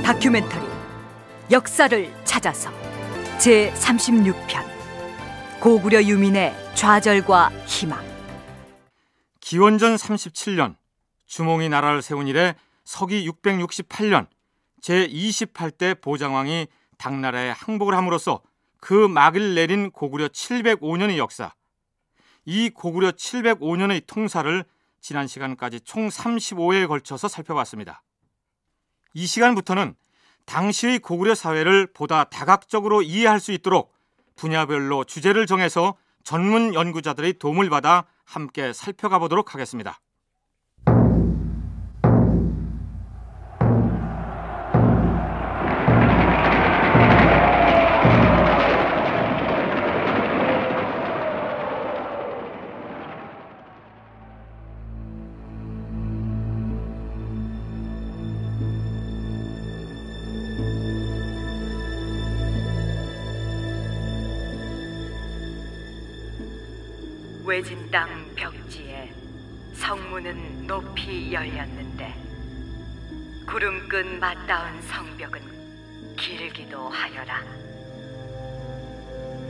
다큐멘터리 역사를 찾아서 제36편 고구려 유민의 좌절과 희망. 기원전 37년 주몽이 나라를 세운 이래 서기 668년 제28대 보장왕이 당나라에 항복을 함으로써 그 막을 내린 고구려 705년의 역사. 이 고구려 705년의 통사를 지난 시간까지 총 35회에 걸쳐서 살펴봤습니다. 이 시간부터는 당시의 고구려 사회를 보다 다각적으로 이해할 수 있도록 분야별로 주제를 정해서 전문 연구자들의 도움을 받아 함께 살펴가 보도록 하겠습니다. 외진 땅 벽지에 성문은 높이 열렸는데 구름 끝 맞닿은 성벽은 길기도 하여라.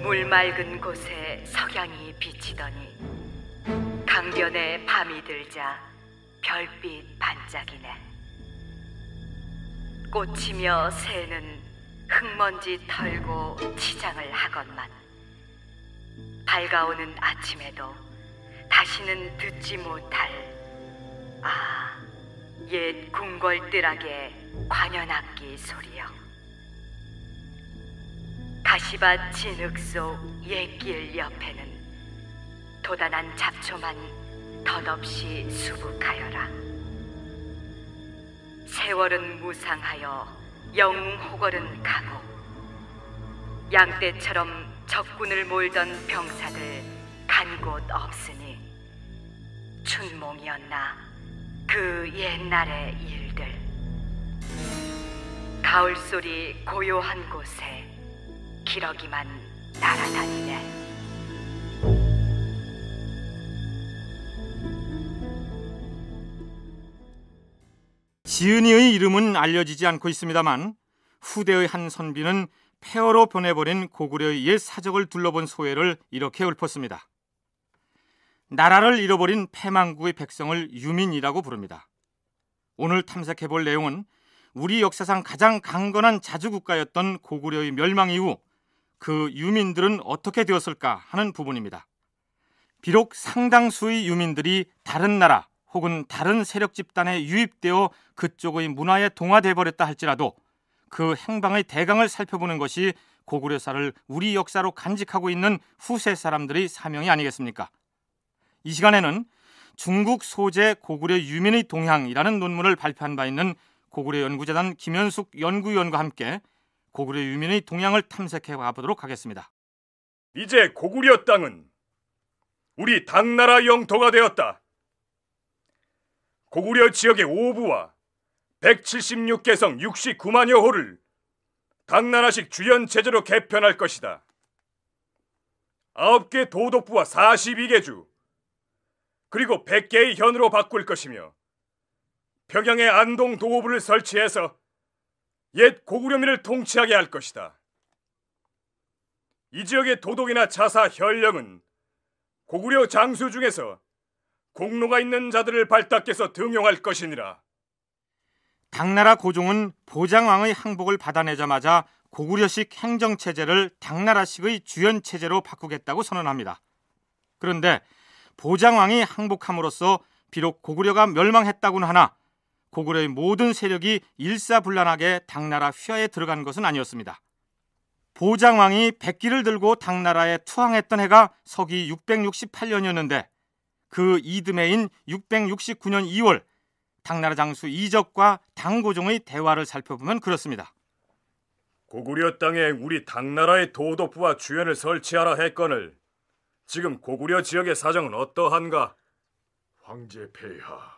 물 맑은 곳에 석양이 비치더니 강변에 밤이 들자 별빛 반짝이네. 꽃이며 새는 흙먼지 털고 치장을 하건만 밝아오는 아침에도 다시는 듣지 못할 옛 궁궐뜰악의 관현악기 소리여. 가시밭 진흙 속 옛길 옆에는 도단한 잡초만 덧없이 수북하여라. 세월은 무상하여 영웅호걸은 가고 양떼처럼 적군을 몰던 병사들 간 곳 없으니 춘몽이었나 그 옛날의 일들. 가을소리 고요한 곳에 기러기만 날아다니네. 지은이의 이름은 알려지지 않고 있습니다만 후대의 한 선비는 폐허로 변해버린 고구려의 옛 사적을 둘러본 소회를 이렇게 읊었습니다. 나라를 잃어버린 패망국의 백성을 유민이라고 부릅니다. 오늘 탐색해볼 내용은 우리 역사상 가장 강건한 자주국가였던 고구려의 멸망 이후 그 유민들은 어떻게 되었을까 하는 부분입니다. 비록 상당수의 유민들이 다른 나라 혹은 다른 세력 집단에 유입되어 그쪽의 문화에 동화돼 버렸다 할지라도 그 행방의 대강을 살펴보는 것이 고구려사를 우리 역사로 간직하고 있는 후세 사람들의 사명이 아니겠습니까? 이 시간에는 중국 소재 고구려 유민의 동향이라는 논문을 발표한 바 있는 고구려 연구재단 김현숙 연구위원과 함께 고구려 유민의 동향을 탐색해 가보도록 하겠습니다. 이제 고구려 땅은 우리 당나라 영토가 되었다. 고구려 지역의 오부와 176개성 69만여 호를 당나라식 주연 체제로 개편할 것이다. 9개 도독부와 42개 주, 그리고 100개의 현으로 바꿀 것이며 평양에 안동 도호부를 설치해서 옛 고구려민을 통치하게 할 것이다. 이 지역의 도독이나 차사, 현령은 고구려 장수 중에서 공로가 있는 자들을 발탁해서 등용할 것이니라. 당나라 고종은 보장왕의 항복을 받아내자마자 고구려식 행정체제를 당나라식의 주연체제로 바꾸겠다고 선언합니다. 그런데 보장왕이 항복함으로써 비록 고구려가 멸망했다고는 하나 고구려의 모든 세력이 일사불란하게 당나라 휘하에 들어간 것은 아니었습니다. 보장왕이 백기를 들고 당나라에 투항했던 해가 서기 668년이었는데 그 이듬해인 669년 2월 당나라 장수 이적과 당고종의 대화를 살펴보면 그렇습니다. 고구려 땅에 우리 당나라의 도독부와 주연을 설치하라 했거늘 지금 고구려 지역의 사정은 어떠한가? 황제 폐하,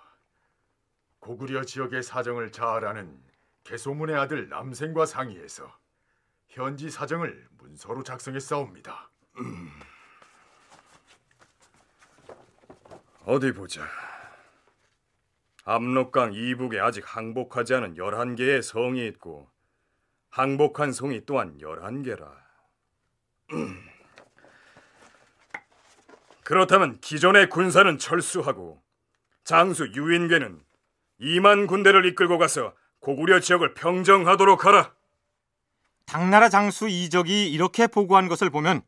고구려 지역의 사정을 잘 아는 개소문의 아들 남생과 상의해서 현지 사정을 문서로 작성했사옵니다. 어디 보자. 압록강 이북에 아직 항복하지 않은 11개의 성이 있고 항복한 성이 또한 11개라. 그렇다면 기존의 군사는 철수하고 장수 유인궤는 2만 군대를 이끌고 가서 고구려 지역을 평정하도록 하라. 당나라 장수 이적이 이렇게 보고한 것을 보면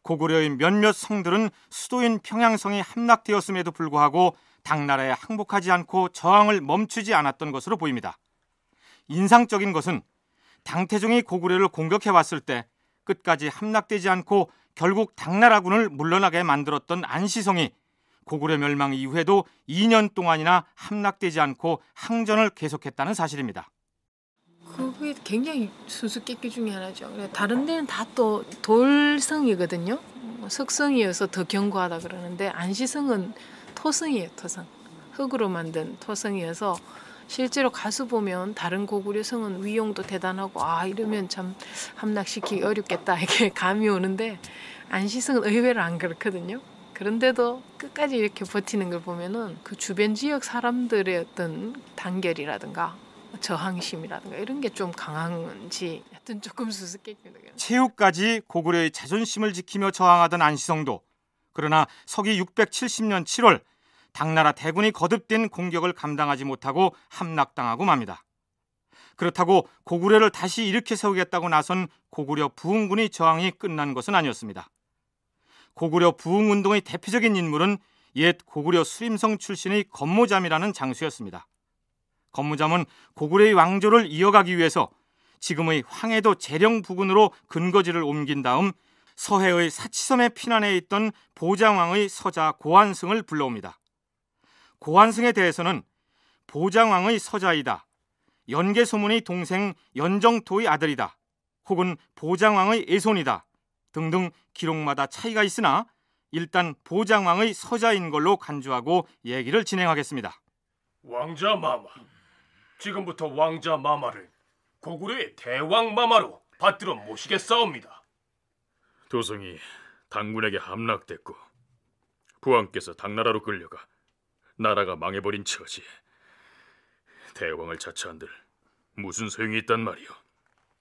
고구려의 몇몇 성들은 수도인 평양성이 함락되었음에도 불구하고 당나라에 항복하지 않고 저항을 멈추지 않았던 것으로 보입니다. 인상적인 것은 당태종이 고구려를 공격해왔을 때 끝까지 함락되지 않고 결국 당나라군을 물러나게 만들었던 안시성이 고구려 멸망 이후에도 2년 동안이나 함락되지 않고 항전을 계속했다는 사실입니다. 그게 굉장히 수수께끼 중에 하나죠. 다른 데는 다 또 돌성이거든요. 석성이어서 더 견고하다 그러는데 안시성은 토성이에요. 토성. 흙으로 만든 토성이어서 실제로 가서 보면 다른 고구려 성은 위용도 대단하고 이러면 참 함락시키기 어렵겠다 이렇게 감이 오는데 안시성은 의외로 안 그렇거든요. 그런데도 끝까지 이렇게 버티는 걸 보면은 그 주변 지역 사람들의 어떤 단결이라든가 저항심이라든가 이런 게 좀 강한지 하여튼 조금 수수께끼입니다. 최후까지 고구려의 자존심을 지키며 저항하던 안시성도 그러나 서기 670년 7월 당나라 대군이 거듭된 공격을 감당하지 못하고 함락당하고 맙니다. 그렇다고 고구려를 다시 일으켜 세우겠다고 나선 고구려 부흥군의 저항이 끝난 것은 아니었습니다. 고구려 부흥운동의 대표적인 인물은 옛 고구려 수림성 출신의 건모잠이라는 장수였습니다. 건모잠은 고구려의 왕조를 이어가기 위해서 지금의 황해도 재령 부근으로 근거지를 옮긴 다음 서해의 사치섬에 피난해 있던 보장왕의 서자 고한승을 불러옵니다. 고한승에 대해서는 보장왕의 서자이다, 연개소문의 동생 연정토의 아들이다, 혹은 보장왕의 애손이다 등등 기록마다 차이가 있으나 일단 보장왕의 서자인 걸로 간주하고 얘기를 진행하겠습니다. 왕자 마마, 지금부터 왕자 마마를 고구려의 대왕 마마로 받들어 모시겠사옵니다. 도성이 당군에게 함락됐고 부왕께서 당나라로 끌려가 나라가 망해버린 처지, 대왕을 자처한들 무슨 소용이 있단 말이오.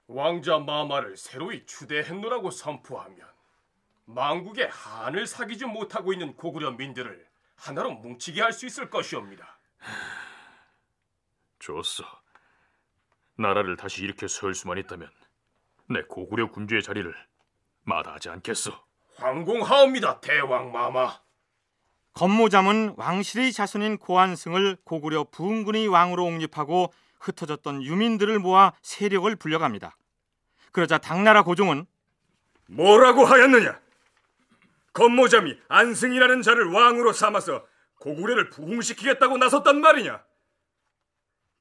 왕자 마마를 새로이 추대했노라고 선포하면 망국의 한을 사귀지 못하고 있는 고구려 민들을 하나로 뭉치게 할 수 있을 것이옵니다. 좋소. 나라를 다시 일으켜 세울 수만 있다면 내 고구려 군주의 자리를 마다하지 않겠소. 황공하옵니다, 대왕 마마. 건모잠은 왕실의 자손인 고한승을 고구려 부흥군의 왕으로 옹립하고 흩어졌던 유민들을 모아 세력을 불려갑니다. 그러자 당나라 고종은 뭐라고 하였느냐? 건모잠이 안승이라는 자를 왕으로 삼아서 고구려를 부흥시키겠다고 나섰단 말이냐?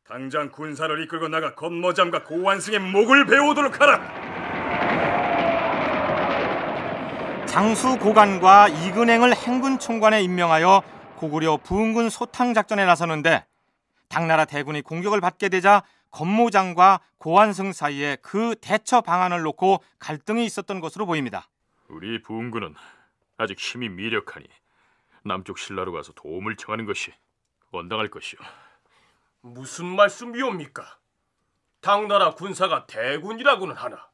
당장 군사를 이끌고 나가 건모잠과 고한승의 목을 베어오도록 하라. 장수 고간과 이근행을 행군 총관에 임명하여 고구려 부흥군 소탕 작전에 나서는데 당나라 대군이 공격을 받게 되자 건모장과 고한승 사이에 그 대처 방안을 놓고 갈등이 있었던 것으로 보입니다. 우리 부흥군은 아직 힘이 미력하니 남쪽 신라로 가서 도움을 청하는 것이 원당할 것이오. 무슨 말씀이옵니까? 당나라 군사가 대군이라고는 하나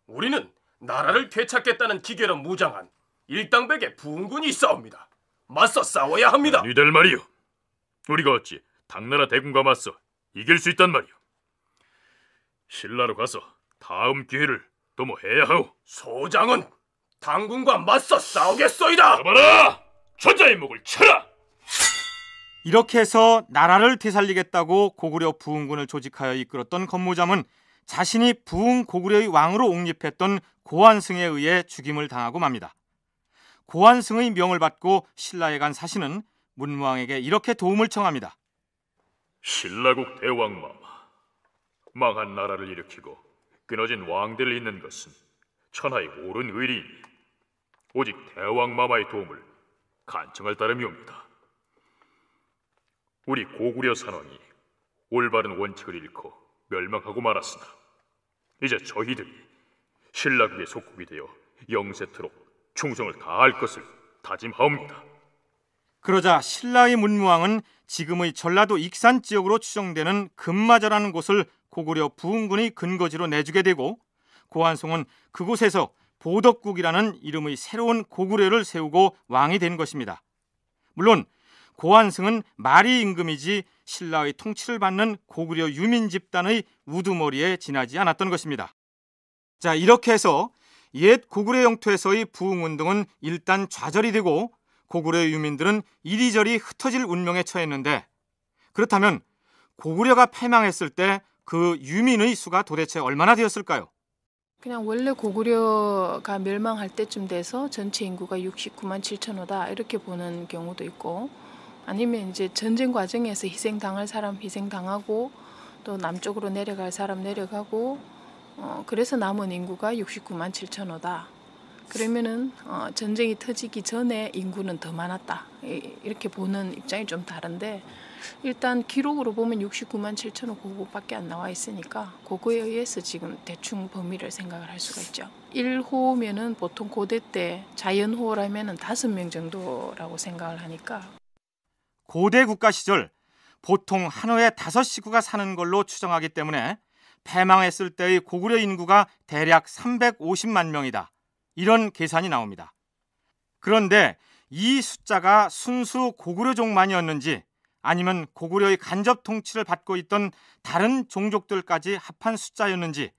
우리는 나라를 되찾겠다는 기계로 무장한 일당백의 부흥군이 있사옵니다. 맞서 싸워야 합니다. 니들 말이오. 우리가 어찌 당나라 대군과 맞서 이길 수 있단 말이오. 신라로 가서 다음 기회를 도모해야 하오. 소장은 당군과 맞서 싸우겠소이다. 잡아라! 전자의 목을 쳐라! 이렇게 해서 나라를 되살리겠다고 고구려 부흥군을 조직하여 이끌었던 건모잠은 자신이 부흥 고구려의 왕으로 옹립했던 고한승에 의해 죽임을 당하고 맙니다. 고한승의 명을 받고 신라에 간 사신은 문무왕에게 이렇게 도움을 청합니다. 신라국 대왕마마, 망한 나라를 일으키고 끊어진 왕대를 잇는 것은 천하의 옳은 의리이니 오직 대왕마마의 도움을 간청할 따름이옵니다. 우리 고구려 산왕이 올바른 원칙을 잃고 멸망하고 말았으나 이제 저희들이 신라국의 속국이 되어 영세토록 충성을 다할 것을 다짐하옵니다. 그러자 신라의 문무왕은 지금의 전라도 익산 지역으로 추정되는 금마저라는 곳을 고구려 부흥군의 근거지로 내주게 되고 고한송은 그곳에서 보덕국이라는 이름의 새로운 고구려를 세우고 왕이 된 것입니다. 물론 고한승은 말이 임금이지 신라의 통치를 받는 고구려 유민 집단의 우두머리에 지나지 않았던 것입니다. 자, 이렇게 해서 옛 고구려 영토에서의 부흥운동은 일단 좌절이 되고 고구려 유민들은 이리저리 흩어질 운명에 처했는데, 그렇다면 고구려가 패망했을 때 그 유민의 수가 도대체 얼마나 되었을까요? 그냥 원래 고구려가 멸망할 때쯤 돼서 전체 인구가 69만 7천호다 이렇게 보는 경우도 있고, 아니면 이제 전쟁 과정에서 희생당할 사람 희생당하고 또 남쪽으로 내려갈 사람 내려가고 그래서 남은 인구가 69만 7천호다. 그러면은 전쟁이 터지기 전에 인구는 더 많았다. 이렇게 보는 입장이 좀 다른데, 일단 기록으로 보면 69만 7천호 고국밖에 안 나와 있으니까 그거에 의해서 지금 대충 범위를 생각을 할 수가 있죠. 1호면은 보통 고대 때 자연호라면은 5명 정도라고 생각을 하니까. 고대 국가 시절 보통 한 호에 5식구가 사는 걸로 추정하기 때문에 패망했을 때의 고구려 인구가 대략 350만 명이다. 이런 계산이 나옵니다. 그런데 이 숫자가 순수 고구려족만이었는지 아니면 고구려의 간접 통치를 받고 있던 다른 종족들까지 합한 숫자였는지,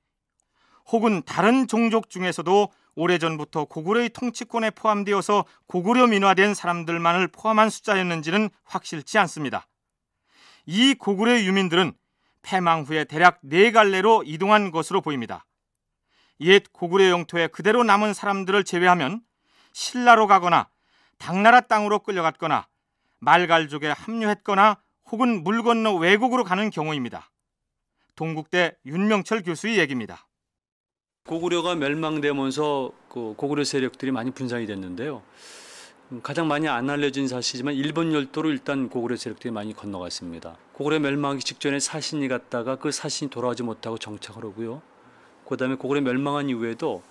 혹은 다른 종족 중에서도 오래전부터 고구려의 통치권에 포함되어서 고구려 민화된 사람들만을 포함한 숫자였는지는 확실치 않습니다. 이 고구려 유민들은 패망 후에 대략 4갈래로 이동한 것으로 보입니다. 옛 고구려 영토에 그대로 남은 사람들을 제외하면 신라로 가거나 당나라 땅으로 끌려갔거나 말갈족에 합류했거나 혹은 물 건너 외국으로 가는 경우입니다. 동국대 윤명철 교수의 얘기입니다. 고구려가 멸망되면서 그 고구려 세력들이 많이 분산이 됐는데요. 가장 많이 안 알려진 사실이지만 일본 열도로 일단 고구려 세력들이 많이 건너갔습니다. 고구려 멸망하기 직전에 사신이 갔다가 그 사신이 돌아오지 못하고 정착을 하고요. 그다음에 고구려 멸망한 이후에도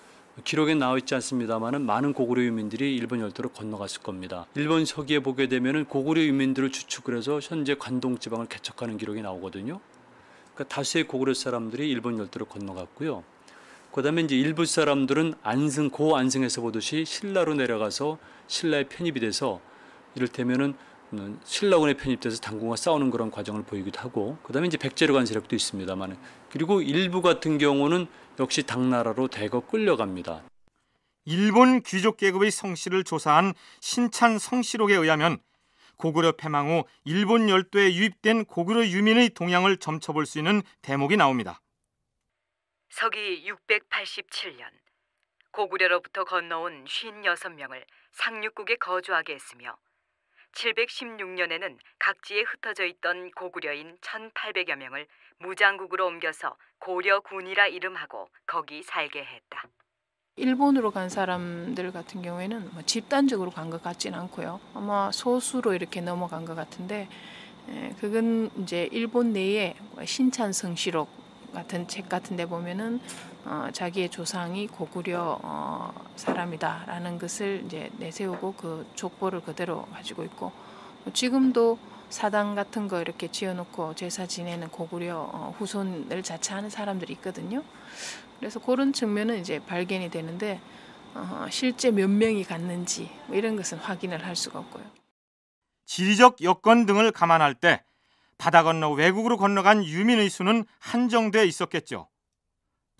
기록에 나와 있지 않습니다만은 많은 고구려 유민들이 일본 열도로 건너갔을 겁니다. 일본 서기에 보게 되면은 고구려 유민들을 주축을 해서 현재 관동 지방을 개척하는 기록이 나오거든요. 그러니까 다수의 고구려 사람들이 일본 열도로 건너갔고요. 그다음에 이제 일부 사람들은 안승 고 안승에서 보듯이 신라로 내려가서 신라에 편입이 돼서 이를테면은 신라군에 편입돼서 당군과 싸우는 그런 과정을 보이기도 하고, 그다음에 이제 백제로 간 세력도 있습니다만, 그리고 일부 같은 경우는 역시 당나라로 대거 끌려갑니다. 일본 귀족 계급의 성씨를 조사한 신찬 성씨록에 의하면 고구려 패망 후 일본 열도에 유입된 고구려 유민의 동향을 점쳐볼 수 있는 대목이 나옵니다. 서기 687년 고구려로부터 건너온 56명을 상륙국에 거주하게 했으며 716년에는 각지에 흩어져 있던 고구려인 1800여 명을 무장국으로 옮겨서 고려군이라 이름하고 거기 살게 했다. 일본으로 간 사람들 같은 경우에는 집단적으로 간 것 같지는 않고요. 아마 소수로 이렇게 넘어간 것 같은데, 그건 이제 일본 내에 신찬 성시록 같은 책 같은 데 보면은 자기의 조상이 고구려 사람이다라는 것을 이제 내세우고 그 족보를 그대로 가지고 있고, 지금도 사당 같은 거 이렇게 지어놓고 제사 지내는 고구려 후손을 자처하는 사람들이 있거든요. 그래서 그런 측면은 이제 발견이 되는데 실제 몇 명이 갔는지 뭐 이런 것은 확인을 할 수가 없고요. 지리적 여건 등을 감안할 때 바다 건너 외국으로 건너간 유민의 수는 한정돼 있었겠죠.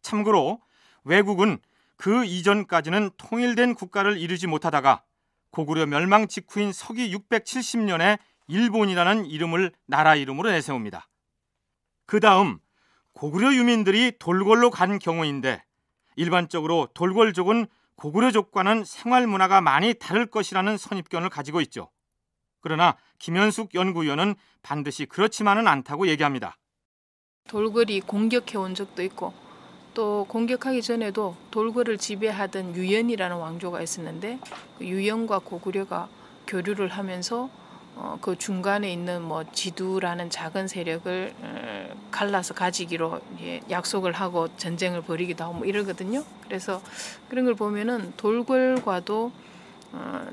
참고로 외국은 그 이전까지는 통일된 국가를 이루지 못하다가 고구려 멸망 직후인 서기 670년에 일본이라는 이름을 나라 이름으로 내세웁니다. 그 다음 고구려 유민들이 돌궐로 간 경우인데, 일반적으로 돌궐족은 고구려족과는 생활 문화가 많이 다를 것이라는 선입견을 가지고 있죠. 그러나 김현숙 연구위원은 반드시 그렇지만은 않다고 얘기합니다. 돌궐이 공격해온 적도 있고, 또 공격하기 전에도 돌궐을 지배하던 유연이라는 왕조가 있었는데, 그 유연과 고구려가 교류를 하면서 그 중간에 있는 지두라는 작은 세력을 갈라서 가지기로 약속을 하고 전쟁을 벌이기도 하고 이러거든요. 그래서 그런 걸 보면은 돌궐과도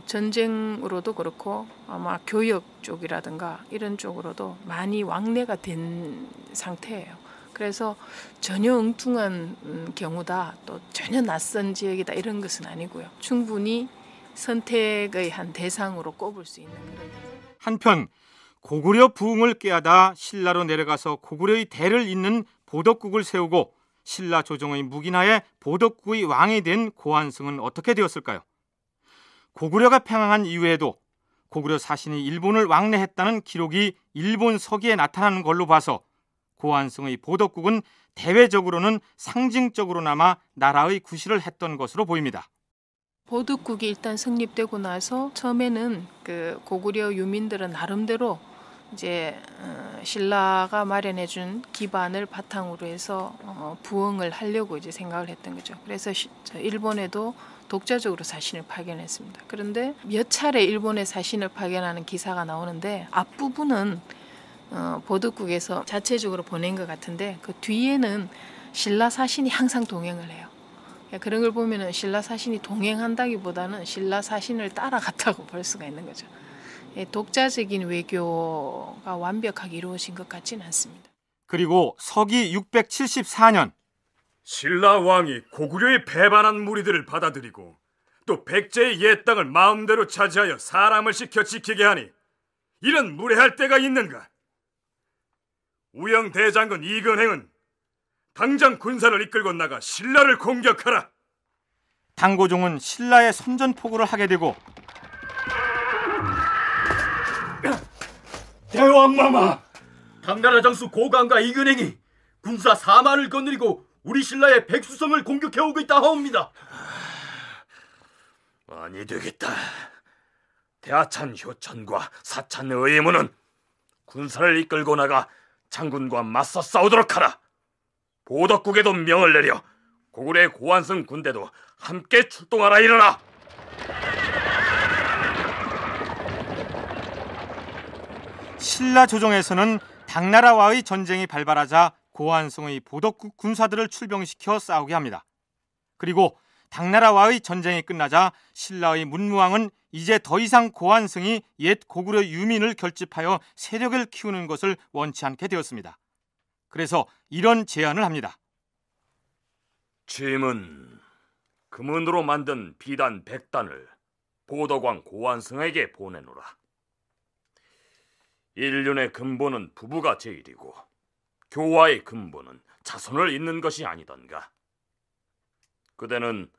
전쟁으로도 그렇고 아마 교역 쪽이라든가 이런 쪽으로도 많이 왕래가 된 상태예요. 그래서 전혀 엉뚱한 경우다, 또 전혀 낯선 지역이다 이런 것은 아니고요. 충분히 선택의 한 대상으로 꼽을 수 있는 그런. 한편 고구려 부흥을 꾀하다 신라로 내려가서 고구려의 대를 잇는 보덕국을 세우고 신라 조정의 묵인하에 보덕국의 왕이 된 고한승은 어떻게 되었을까요? 고구려가 팽항한 이후에도 고구려 사신이 일본을 왕래했다는 기록이 일본 서기에 나타나는 걸로 봐서 고한승의 보덕국은 대외적으로는 상징적으로나마 나라의 구실을 했던 것으로 보입니다. 보덕국이 일단 성립되고 나서 처음에는 그 고구려 유민들은 나름대로 이제 신라가 마련해준 기반을 바탕으로 해서 부흥을 하려고 이제 생각을 했던 거죠. 그래서 일본에도 독자적으로 사신을 파견했습니다. 그런데 몇 차례 일본에 사신을 파견하는 기사가 나오는데 앞부분은 보덕국에서 자체적으로 보낸 것 같은데 그 뒤에는 신라 사신이 항상 동행을 해요. 그런 걸 보면은 신라 사신이 동행한다기보다는 신라 사신을 따라갔다고 볼 수가 있는 거죠. 독자적인 외교가 완벽하게 이루어진 것 같지는 않습니다. 그리고 서기 674년 신라 왕이 고구려에 배반한 무리들을 받아들이고 또 백제의 옛 땅을 마음대로 차지하여 사람을 시켜 지키게 하니 이런 무례할 때가 있는가? 우영 대장군 이근행은 당장 군사를 이끌고 나가 신라를 공격하라. 당고종은 신라의 선전포고를 하게 되고 대왕마마, 당나라 장수 고강과 이근행이 군사 4만을 거느리고 우리 신라의 백수성을 공격해오고 있다 하옵니다. 아니 되겠다. 대하찬 효천과 사찬 의문은 군사를 이끌고 나가 장군과 맞서 싸우도록 하라. 보덕국에도 명을 내려 고구려의 고한승 군대도 함께 출동하라 이르라. 신라 조정에서는 당나라와의 전쟁이 발발하자 고한승의 보덕국 군사들을 출병시켜 싸우게 합니다. 그리고 당나라와의 전쟁이 끝나자 신라의 문무왕은 이제 더 이상 고한승이 옛 고구려 유민을 결집하여 세력을 키우는 것을 원치 않게 되었습니다. 그래서 이런 제안을 합니다. 짐은 금은으로 만든 비단 100단을 보덕왕 고한승에게 보내노라. 인륜의 근본은 부부가 제일이고 교화의 근본은 자손을 잇는 것이 아니던가. 그대는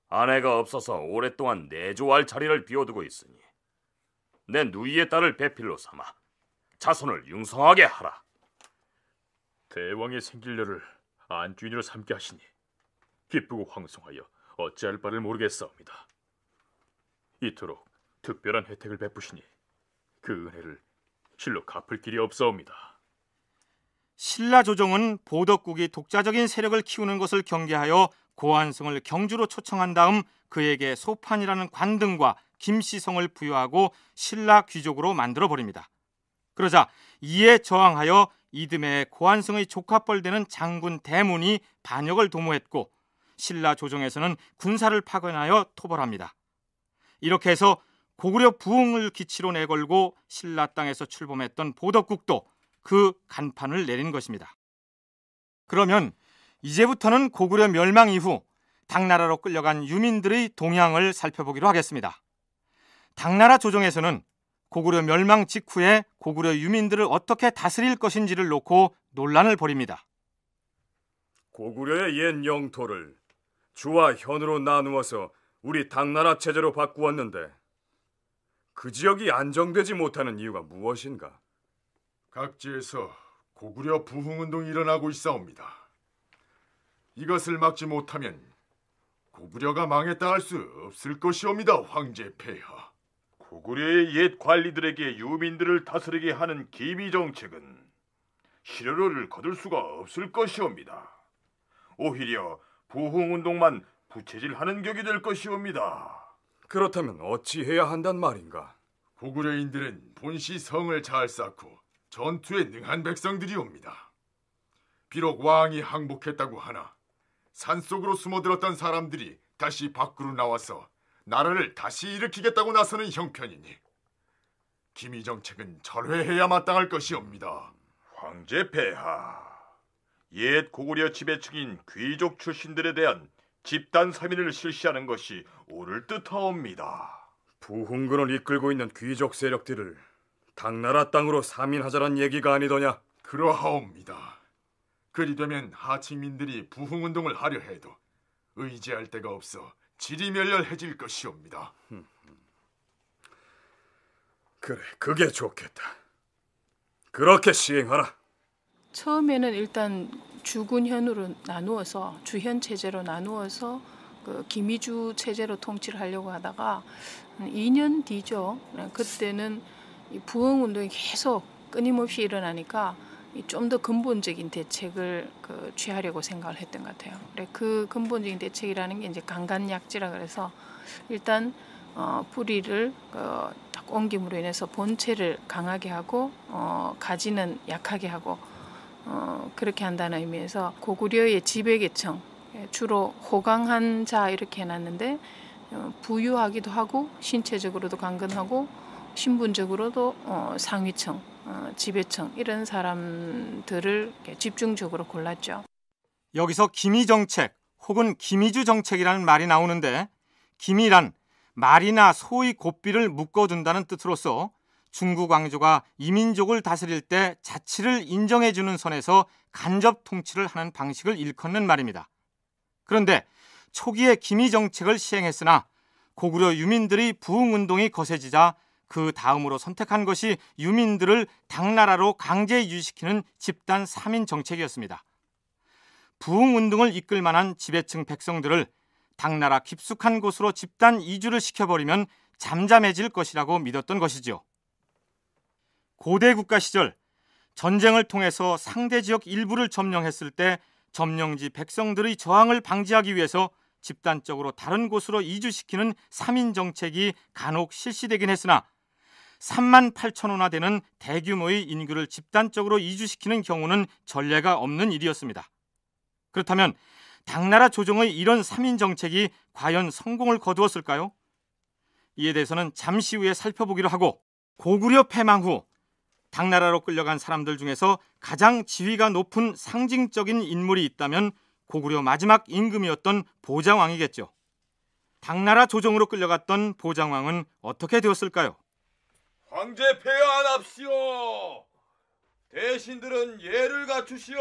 아내가 없어서 오랫동안 내조할 자리를 비워두고 있으니 내 누이의 딸을 배필로 삼아 자손을 융성하게 하라. 대왕의 생길녀를 안주인으로 삼게 하시니 기쁘고 황송하여 어찌할 바를 모르겠사옵니다. 이토록 특별한 혜택을 베푸시니 그 은혜를 실로 갚을 길이 없사옵니다. 신라 조정은 보덕국이 독자적인 세력을 키우는 것을 경계하여 고한승을 경주로 초청한 다음 그에게 소판이라는 관등과 김씨성을 부여하고 신라 귀족으로 만들어버립니다. 그러자 이에 저항하여 이듬해 고한승의 조카뻘 되는 장군 대문이 반역을 도모했고 신라 조정에서는 군사를 파견하여 토벌합니다. 이렇게 해서 고구려 부흥을 기치로 내걸고 신라 땅에서 출범했던 보덕국도 그 간판을 내린 것입니다. 그러면 이제부터는 고구려 멸망 이후 당나라로 끌려간 유민들의 동향을 살펴보기로 하겠습니다. 당나라 조정에서는 고구려 멸망 직후에 고구려 유민들을 어떻게 다스릴 것인지를 놓고 논란을 벌입니다. 고구려의 옛 영토를 주와 현으로 나누어서 우리 당나라 체제로 바꾸었는데 그 지역이 안정되지 못하는 이유가 무엇인가? 각지에서 고구려 부흥운동이 일어나고 있사옵니다. 이것을 막지 못하면 고구려가 망했다 할 수 없을 것이옵니다, 황제 폐하. 고구려의 옛 관리들에게 유민들을 다스리게 하는 기비정책은 실효를 거둘 수가 없을 것이옵니다. 오히려 부흥운동만 부채질하는 격이 될 것이옵니다. 그렇다면 어찌해야 한단 말인가? 고구려인들은 본시 성을 잘 쌓고 전투에 능한 백성들이옵니다. 비록 왕이 항복했다고 하나 산속으로 숨어들었던 사람들이 다시 밖으로 나와서 나라를 다시 일으키겠다고 나서는 형편이니 기미 정책은 절회해야 마땅할 것이옵니다. 황제 폐하, 옛 고구려 지배층인 귀족 출신들에 대한 집단 사민을 실시하는 것이 옳을 듯하옵니다. 부흥군을 이끌고 있는 귀족 세력들을 당나라 땅으로 사민하자란 얘기가 아니더냐? 그러하옵니다. 그리 되면 하층민들이 부흥운동을 하려 해도 의지할 데가 없어 지리멸렬해질 것이옵니다. 그래, 그게 좋겠다. 그렇게 시행하라. 처음에는 일단 주군현으로 나누어서 주현 체제로 나누어서 그 기미주 체제로 통치를 하려고 하다가 2년 뒤죠. 그때는 이 부흥운동이 계속 끊임없이 일어나니까 좀 더 근본적인 대책을 취하려고 생각을 했던 것 같아요. 그 근본적인 대책이라는 게 이제 강간약지라 그래서 일단 뿌리를 딱 옮김으로 인해서 본체를 강하게 하고 가지는 약하게 하고 그렇게 한다는 의미에서 고구려의 지배계층 주로 호강한 자 이렇게 해놨는데 부유하기도 하고 신체적으로도 강건하고 신분적으로도 상위층, 지배층 이런 사람들을 집중적으로 골랐죠. 여기서 기미정책 혹은 기미주 정책이라는 말이 나오는데 기미란 말이나 소의 고삐를 묶어둔다는 뜻으로서 중국 왕조가 이민족을 다스릴 때 자치를 인정해주는 선에서 간접 통치를 하는 방식을 일컫는 말입니다. 그런데 초기에 기미정책을 시행했으나 고구려 유민들의 부흥운동이 거세지자 그 다음으로 선택한 것이 유민들을 당나라로 강제 이주시키는 집단 사민 정책이었습니다. 부흥운동을 이끌 만한 지배층 백성들을 당나라 깊숙한 곳으로 집단 이주를 시켜버리면 잠잠해질 것이라고 믿었던 것이죠. 고대 국가 시절 전쟁을 통해서 상대 지역 일부를 점령했을 때 점령지 백성들의 저항을 방지하기 위해서 집단적으로 다른 곳으로 이주시키는 사민 정책이 간혹 실시되긴 했으나 3만 8천호나 되는 대규모의 인구를 집단적으로 이주시키는 경우는 전례가 없는 일이었습니다. 그렇다면 당나라 조정의 이런 사민 정책이 과연 성공을 거두었을까요? 이에 대해서는 잠시 후에 살펴보기로 하고 고구려 패망 후 당나라로 끌려간 사람들 중에서 가장 지위가 높은 상징적인 인물이 있다면 고구려 마지막 임금이었던 보장왕이겠죠. 당나라 조정으로 끌려갔던 보장왕은 어떻게 되었을까요? 황제 폐하합시오. 대신들은 예를 갖추시오.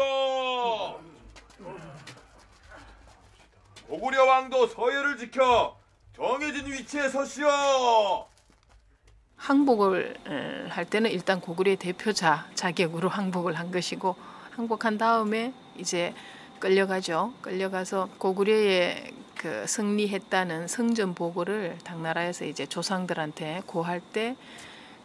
고구려 왕도 서예를 지켜 정해진 위치에 서시오. 항복을 할 때는 일단 고구려의 대표자 자격으로 항복을 한 것이고 항복한 다음에 이제 끌려가죠. 끌려가서 고구려의 그 승리했다는 승전 보고를 당나라에서 이제 조상들한테 고할 때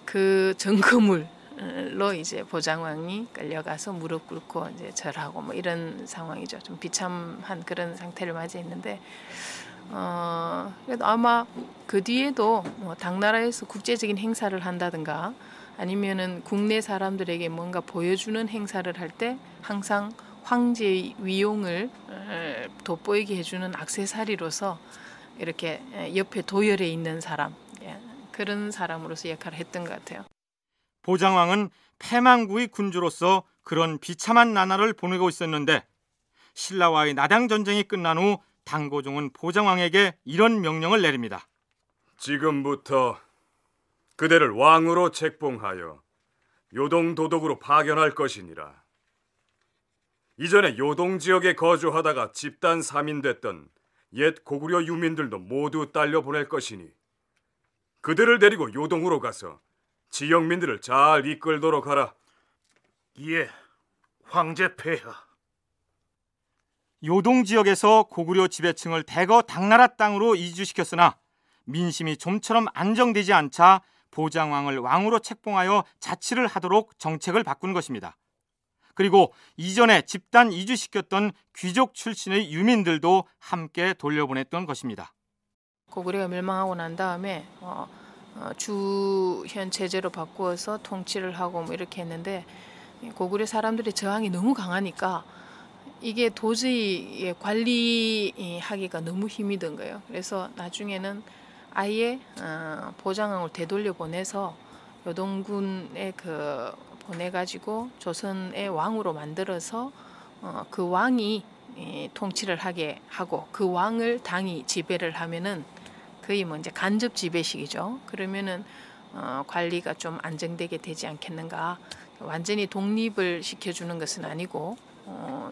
그 증거물로 이제 보장왕이 끌려가서 무릎 꿇고 이제 절하고 뭐 이런 상황이죠. 좀 비참한 그런 상태를 맞이했는데 그래도 아마 그 뒤에도 뭐 당나라에서 국제적인 행사를 한다든가 아니면은 국내 사람들에게 뭔가 보여주는 행사를 할 때 항상 황제의 위용을 돋보이게 해주는 액세서리로서 이렇게 옆에 도열에 있는 사람 그런 사람으로서 역할을 했던 것 같아요. 보장왕은 패망구의 군주로서 그런 비참한 나날을 보내고 있었는데 신라와의 나당 전쟁이 끝난 후 당고종은 보장왕에게 이런 명령을 내립니다. 지금부터 그대를 왕으로 책봉하여 요동 도독으로 파견할 것이니라. 이전에 요동 지역에 거주하다가 집단 사민됐던 옛 고구려 유민들도 모두 딸려 보낼 것이니 그들을 데리고 요동으로 가서 지역민들을 잘 이끌도록 하라. 예, 황제 폐하. 요동 지역에서 고구려 지배층을 대거 당나라 땅으로 이주시켰으나 민심이 좀처럼 안정되지 않자 보장왕을 왕으로 책봉하여 자치를 하도록 정책을 바꾼 것입니다. 그리고 이전에 집단 이주시켰던 귀족 출신의 유민들도 함께 돌려보냈던 것입니다. 고구려가 멸망하고 난 다음에 주현 체제로 바꾸어서 통치를 하고 뭐 이렇게 했는데 고구려 사람들의 저항이 너무 강하니까 이게 도저히 관리하기가 너무 힘이 든 거예요. 그래서 나중에는 아예 보장왕을 되돌려 보내서 요동군에 보내가지고 조선의 왕으로 만들어서 그 왕이 통치를 하게 하고 그 왕을 당이 지배를 하면은 거의 뭐 이제 간접 지배식이죠. 그러면은 관리가 좀 안정되게 되지 않겠는가. 완전히 독립을 시켜주는 것은 아니고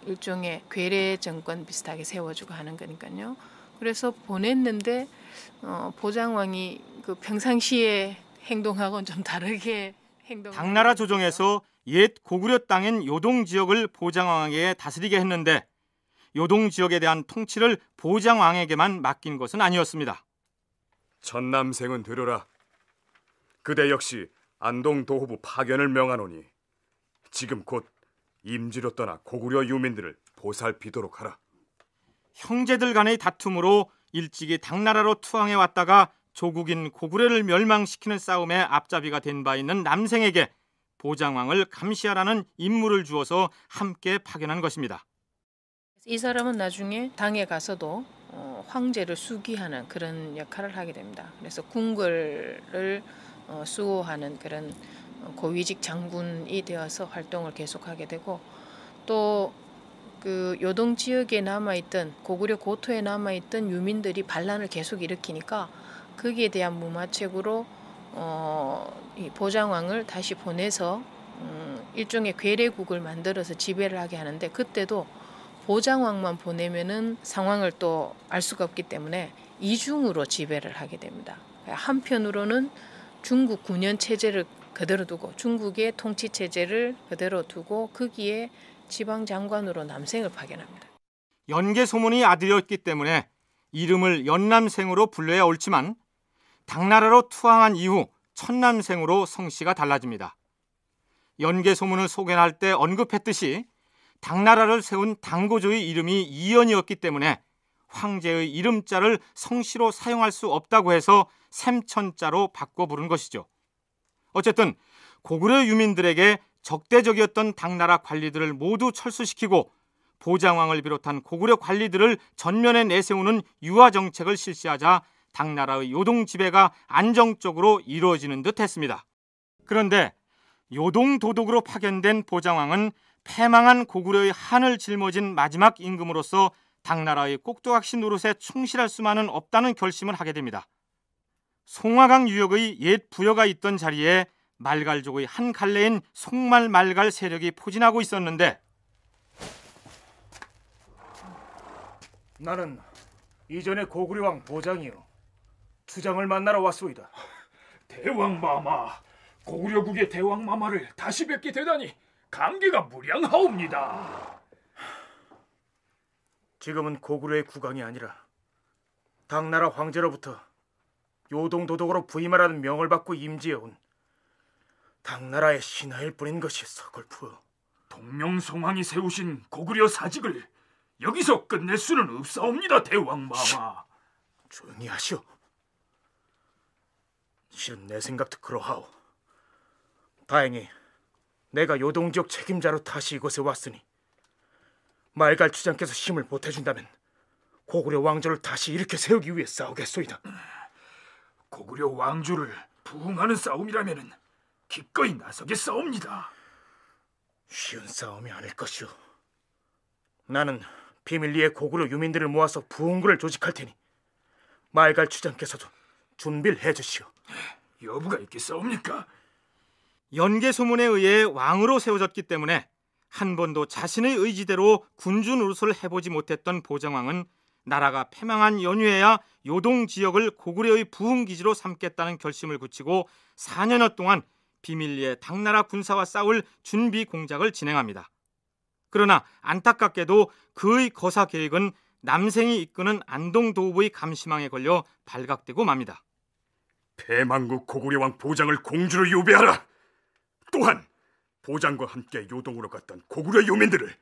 일종의 괴뢰 정권 비슷하게 세워주고 하는 거니까요. 그래서 보냈는데 보장왕이 그 평상시에 행동하고는 좀 다르게 당나라 조정에서 옛 고구려 땅인 요동 지역을 보장왕에게 다스리게 했는데 요동 지역에 대한 통치를 보장왕에게만 맡긴 것은 아니었습니다. 전남생은 되려라. 그대 역시 안동 도호부 파견을 명하노니 지금 곧 임지로 떠나 고구려 유민들을 보살피도록 하라. 형제들 간의 다툼으로 일찍이 당나라로 투항해 왔다가 조국인 고구려를 멸망시키는 싸움에 앞잡이가 된 바 있는 남생에게 보장왕을 감시하라는 임무를 주어서 함께 파견한 것입니다. 이 사람은 나중에 당에 가서도 황제를 수기하는 그런 역할을 하게 됩니다. 그래서 궁궐을 수호하는 그런 고위직 장군이 되어서 활동을 계속하게 되고 또 그 요동 지역에 남아있던 고구려 고토에 남아있던 유민들이 반란을 계속 일으키니까 거기에 대한 무마책으로 이 보장왕을 다시 보내서 일종의 괴뢰국을 만들어서 지배를 하게 하는데 그때도 보장왕만 보내면은 상황을 또 알 수가 없기 때문에 이중으로 지배를 하게 됩니다. 한편으로는 중국 군현 체제를 그대로 두고 중국의 통치 체제를 그대로 두고 거기에 지방 장관으로 남생을 파견합니다. 연개소문이 아들이었기 때문에 이름을 연남생으로 불러야 옳지만 당나라로 투항한 이후 천남생으로 성씨가 달라집니다. 연개소문을 소개할 때 언급했듯이 당나라를 세운 당고조의 이름이 이연이었기 때문에 황제의 이름자를 성씨로 사용할 수 없다고 해서 샘천자로 바꿔 부른 것이죠. 어쨌든 고구려 유민들에게 적대적이었던 당나라 관리들을 모두 철수시키고 보장왕을 비롯한 고구려 관리들을 전면에 내세우는 유화 정책을 실시하자 당나라의 요동 지배가 안정적으로 이루어지는 듯 했습니다. 그런데 요동 도독으로 파견된 보장왕은 패망한 고구려의 한을 짊어진 마지막 임금으로서 당나라의 꼭두각시 노릇에 충실할 수만은 없다는 결심을 하게 됩니다. 송화강 유역의 옛 부여가 있던 자리에 말갈족의 한 갈래인 송말 말갈 세력이 포진하고 있었는데 나는 이전에 고구려왕 보장이요 주장을 만나러 왔소이다. 대왕마마, 고구려국의 대왕마마를 다시 뵙게 되다니 감개가 무량하옵니다. 지금은 고구려의 국왕이 아니라 당나라 황제로부터 요동도독으로 부임하라는 명을 받고 임지해온 당나라의 신하일 뿐인 것이 서글프어. 동명송왕이 세우신 고구려 사직을 여기서 끝낼 수는 없사옵니다, 대왕마마. 조용히 하시오. 실은 내 생각도 그러하오. 다행히 내가 요동지역 책임자로 다시 이곳에 왔으니 말갈 주장께서 힘을 보태준다면 고구려 왕조를 다시 일으켜 세우기 위해 싸우겠소이다. 고구려 왕조를 부흥하는 싸움이라면 기꺼이 나서겠사옵니다. 쉬운 싸움이 아닐 것이오. 나는 비밀리에 고구려 유민들을 모아서 부흥군을 조직할 테니 말갈 주장께서도 준비를 해주시오. 여부가 있겠사옵니까? 연개소문에 의해 왕으로 세워졌기 때문에 한 번도 자신의 의지대로 군주 노릇을 해보지 못했던 보장왕은 나라가 패망한 연휴에야 요동 지역을 고구려의 부흥기지로 삼겠다는 결심을 굳히고 4년여 동안 비밀리에 당나라 군사와 싸울 준비 공작을 진행합니다. 그러나 안타깝게도 그의 거사 계획은 남생이 이끄는 안동 도읍의 감시망에 걸려 발각되고 맙니다. 패망국 고구려왕 보장을 공주로 유배하라. 또한 보장과 함께 요동으로 갔던 고구려 유민들을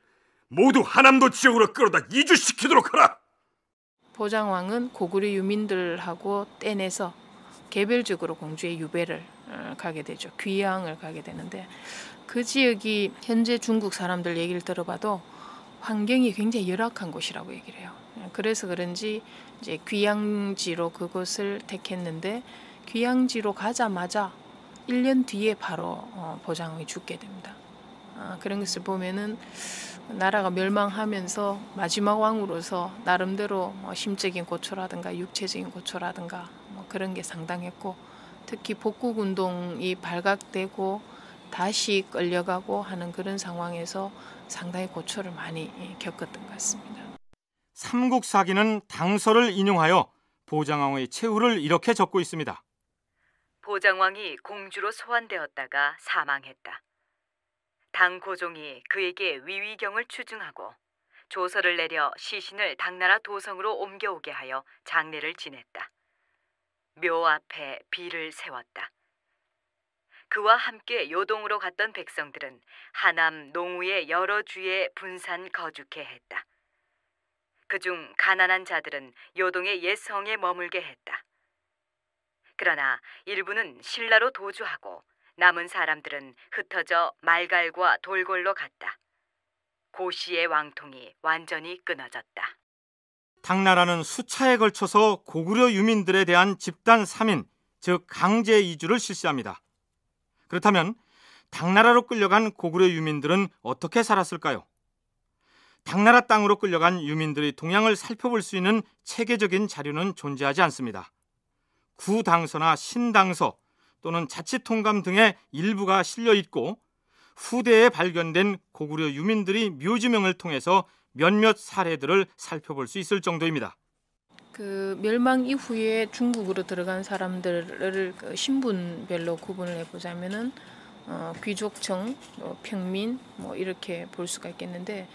모두 하남도 지역으로 끌어다 이주시키도록 하라. 보장왕은 고구려 유민들하고 떼내서 개별적으로 공주의 유배를 가게 되죠. 귀양을 가게 되는데 그 지역이 현재 중국 사람들 얘기를 들어봐도 환경이 굉장히 열악한 곳이라고 얘기를 해요. 그래서 그런지 이제 귀양지로 그곳을 택했는데 귀양지로 가자마자 1년 뒤에 바로 보장왕이 죽게 됩니다. 그런 것을 보면은 나라가 멸망하면서 마지막 왕으로서 나름대로 심적인 고초라든가 육체적인 고초라든가 그런 게 상당했고, 특히 복국운동이 발각되고 다시 끌려가고 하는 그런 상황에서 상당히 고초를 많이 겪었던 것 같습니다. 삼국사기는 당서를 인용하여 보장왕의 최후를 이렇게 적고 있습니다. 보장왕이 공주로 소환되었다가 사망했다. 당 고종이 그에게 위위경을 추증하고 조서를 내려 시신을 당나라 도성으로 옮겨오게 하여 장례를 지냈다. 묘 앞에 비를 세웠다. 그와 함께 요동으로 갔던 백성들은 하남 농우의 여러 주에 분산 거주케 했다. 그중 가난한 자들은 요동의 옛 성에 머물게 했다. 그러나 일부는 신라로 도주하고 남은 사람들은 흩어져 말갈과 돌골로 갔다. 고시의 왕통이 완전히 끊어졌다. 당나라는 수차에 걸쳐서 고구려 유민들에 대한 집단 살인, 즉 강제 이주를 실시합니다. 그렇다면 당나라로 끌려간 고구려 유민들은 어떻게 살았을까요? 당나라 땅으로 끌려간 유민들의 동향을 살펴볼 수 있는 체계적인 자료는 존재하지 않습니다. 구당서나 신당서 또는 자치통감 등의 일부가 실려 있고, 후대에 발견된 고구려 유민들의 묘지명을 통해서 몇몇 사례들을 살펴볼 수 있을 정도입니다. 그 멸망 이후에 중국으로 들어간 사람들을 신분별로 구분을 해보자면은 귀족층, 평민 이렇게 볼 수가 있겠는데,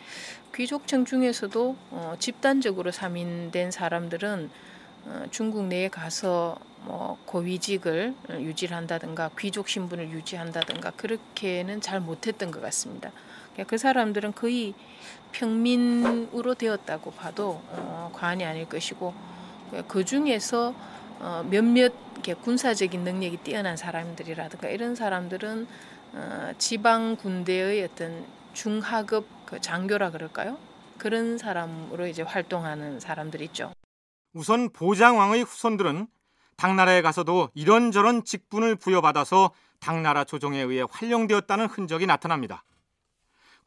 귀족층 중에서도 집단적으로 삼인된 사람들은 중국 내에 가서 고위직을 유지를 한다든가 귀족 신분을 유지한다든가 그렇게는 잘 못했던 것 같습니다. 그 사람들은 거의 평민으로 되었다고 봐도 과언이 아닐 것이고, 그 중에서 몇몇 군사적인 능력이 뛰어난 사람들이라든가 이런 사람들은 지방 군대의 어떤 중하급 장교라 그럴까요? 그런 사람으로 이제 활동하는 사람들이 있죠. 우선 보장왕의 후손들은 당나라에 가서도 이런저런 직분을 부여받아서 당나라 조정에 의해 활용되었다는 흔적이 나타납니다.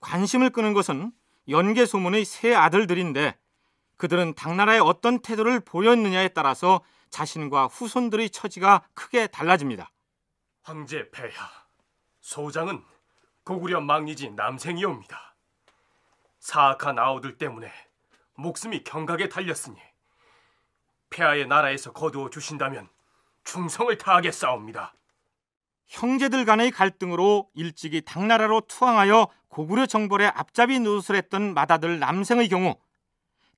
관심을 끄는 것은 연개 소문의 세 아들들인데, 그들은 당나라의 어떤 태도를 보였느냐에 따라서 자신과 후손들의 처지가 크게 달라집니다. 황제 폐하, 소장은 고구려 망리지 남생이옵니다. 사악한 아우들 때문에 목숨이 경각에 달렸으니 폐하의 나라에서 거두어 주신다면 충성을 다하겠사옵니다. 형제들 간의 갈등으로 일찍이 당나라로 투항하여 고구려 정벌의 앞잡이 노릇을 했던 맏아들 남생의 경우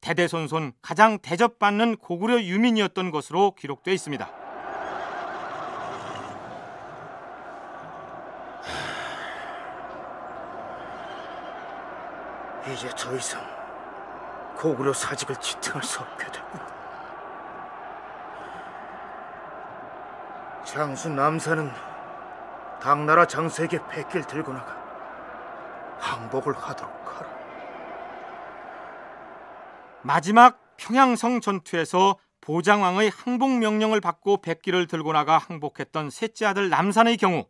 대대손손 가장 대접받는 고구려 유민이었던 것으로 기록되어 있습니다. 이제 더 이상 고구려 사직을 지탱할 수 없게 됐구나. 장수 남사는 당나라 장수에게 백기를 들고 나가 항복을 하도록 하라. 마지막 평양성 전투에서 보장왕의 항복 명령을 받고 백기를 들고 나가 항복했던 셋째 아들 남산의 경우